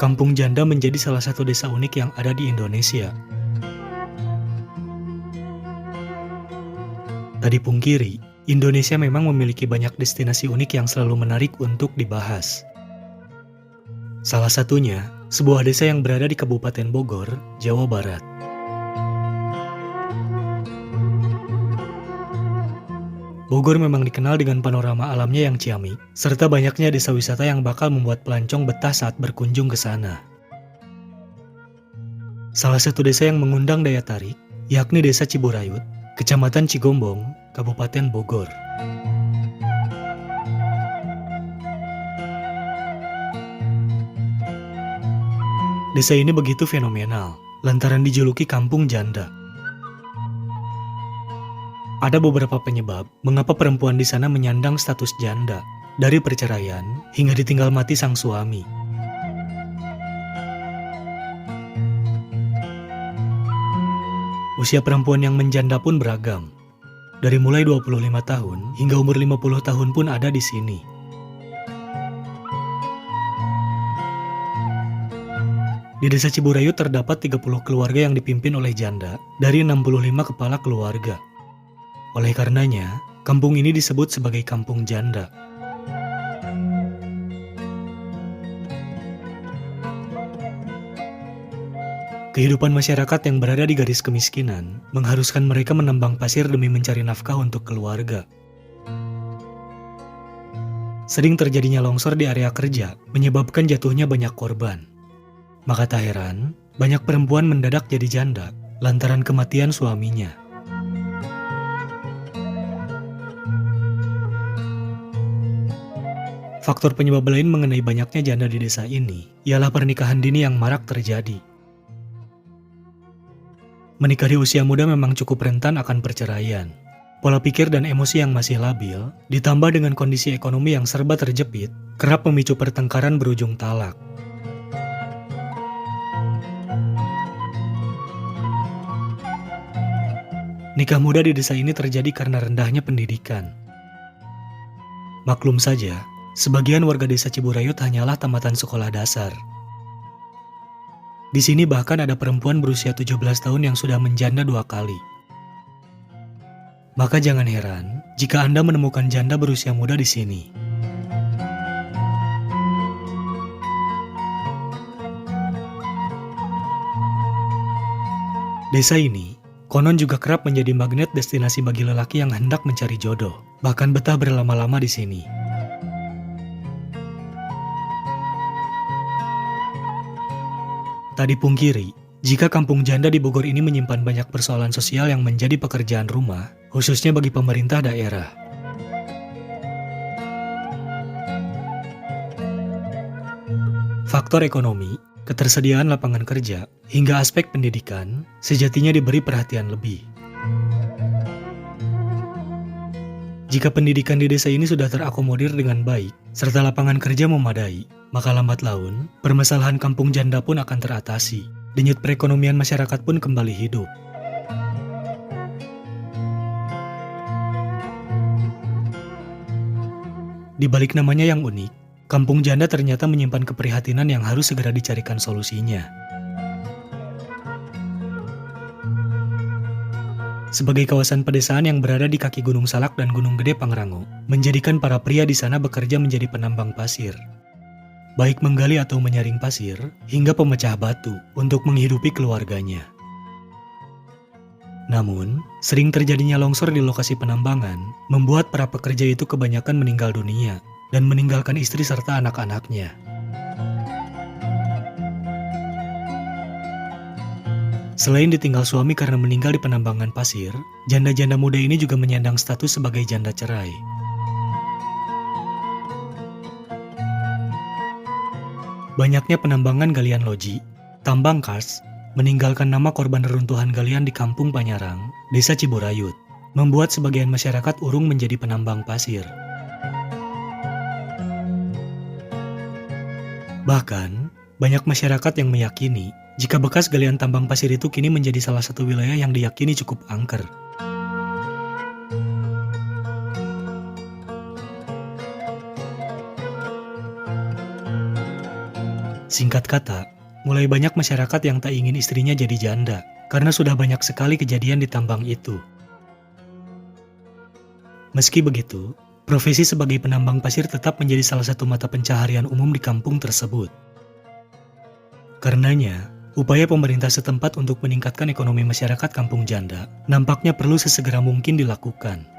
Kampung Janda menjadi salah satu desa unik yang ada di Indonesia. Tak dipungkiri, Indonesia memang memiliki banyak destinasi unik yang selalu menarik untuk dibahas. Salah satunya, sebuah desa yang berada di Kabupaten Bogor, Jawa Barat. Bogor memang dikenal dengan panorama alamnya yang ciamik, serta banyaknya desa wisata yang bakal membuat pelancong betah saat berkunjung ke sana. Salah satu desa yang mengundang daya tarik, yakni Desa Ciburayut, Kecamatan Cigombong, Kabupaten Bogor. Desa ini begitu fenomenal, lantaran dijuluki Kampung Janda. Ada beberapa penyebab mengapa perempuan di sana menyandang status janda, dari perceraian hingga ditinggal mati sang suami. Usia perempuan yang menjanda pun beragam. Dari mulai 25 tahun hingga umur 50 tahun pun ada di sini. Di Desa Ciburayut terdapat 30 keluarga yang dipimpin oleh janda dari 65 kepala keluarga. Oleh karenanya, kampung ini disebut sebagai Kampung Janda. Kehidupan masyarakat yang berada di garis kemiskinan mengharuskan mereka menambang pasir demi mencari nafkah untuk keluarga. Sering terjadinya longsor di area kerja menyebabkan jatuhnya banyak korban. Maka tak heran, banyak perempuan mendadak jadi janda lantaran kematian suaminya. Faktor penyebab lain mengenai banyaknya janda di desa ini ialah pernikahan dini yang marak terjadi. Menikah di usia muda memang cukup rentan akan perceraian. Pola pikir dan emosi yang masih labil, ditambah dengan kondisi ekonomi yang serba terjepit, kerap memicu pertengkaran berujung talak. Nikah muda di desa ini terjadi karena rendahnya pendidikan. Maklum saja, sebagian warga desa Ciburayut hanyalah tamatan sekolah dasar. Di sini bahkan ada perempuan berusia 17 tahun yang sudah menjanda 2 kali. Maka jangan heran jika Anda menemukan janda berusia muda di sini. Desa ini konon juga kerap menjadi magnet destinasi bagi lelaki yang hendak mencari jodoh, bahkan betah berlama-lama di sini. Tak dipungkiri, jika kampung janda di Bogor ini menyimpan banyak persoalan sosial yang menjadi pekerjaan rumah, khususnya bagi pemerintah daerah. Faktor ekonomi, ketersediaan lapangan kerja, hingga aspek pendidikan, sejatinya diberi perhatian lebih. Jika pendidikan di desa ini sudah terakomodir dengan baik, serta lapangan kerja memadai, maka lambat laun, permasalahan kampung janda pun akan teratasi. Denyut perekonomian masyarakat pun kembali hidup. Di balik namanya yang unik, kampung janda ternyata menyimpan keprihatinan yang harus segera dicarikan solusinya. Sebagai kawasan pedesaan yang berada di kaki Gunung Salak dan Gunung Gede Pangrango, menjadikan para pria di sana bekerja menjadi penambang pasir. Baik menggali atau menyaring pasir, hingga pemecah batu untuk menghidupi keluarganya. Namun, sering terjadinya longsor di lokasi penambangan, membuat para pekerja itu kebanyakan meninggal dunia, dan meninggalkan istri serta anak-anaknya. Selain ditinggal suami karena meninggal di penambangan pasir, janda-janda muda ini juga menyandang status sebagai janda cerai. Banyaknya penambangan galian loji, tambang kars, meninggalkan nama korban reruntuhan galian di Kampung Panyarang, Desa Ciburayut, membuat sebagian masyarakat urung menjadi penambang pasir. Bahkan, banyak masyarakat yang meyakini jika bekas galian tambang pasir itu kini menjadi salah satu wilayah yang diyakini cukup angker. Singkat kata, mulai banyak masyarakat yang tak ingin istrinya jadi janda, karena sudah banyak sekali kejadian di tambang itu. Meski begitu, profesi sebagai penambang pasir tetap menjadi salah satu mata pencaharian umum di kampung tersebut. Karenanya, upaya pemerintah setempat untuk meningkatkan ekonomi masyarakat kampung janda nampaknya perlu sesegera mungkin dilakukan.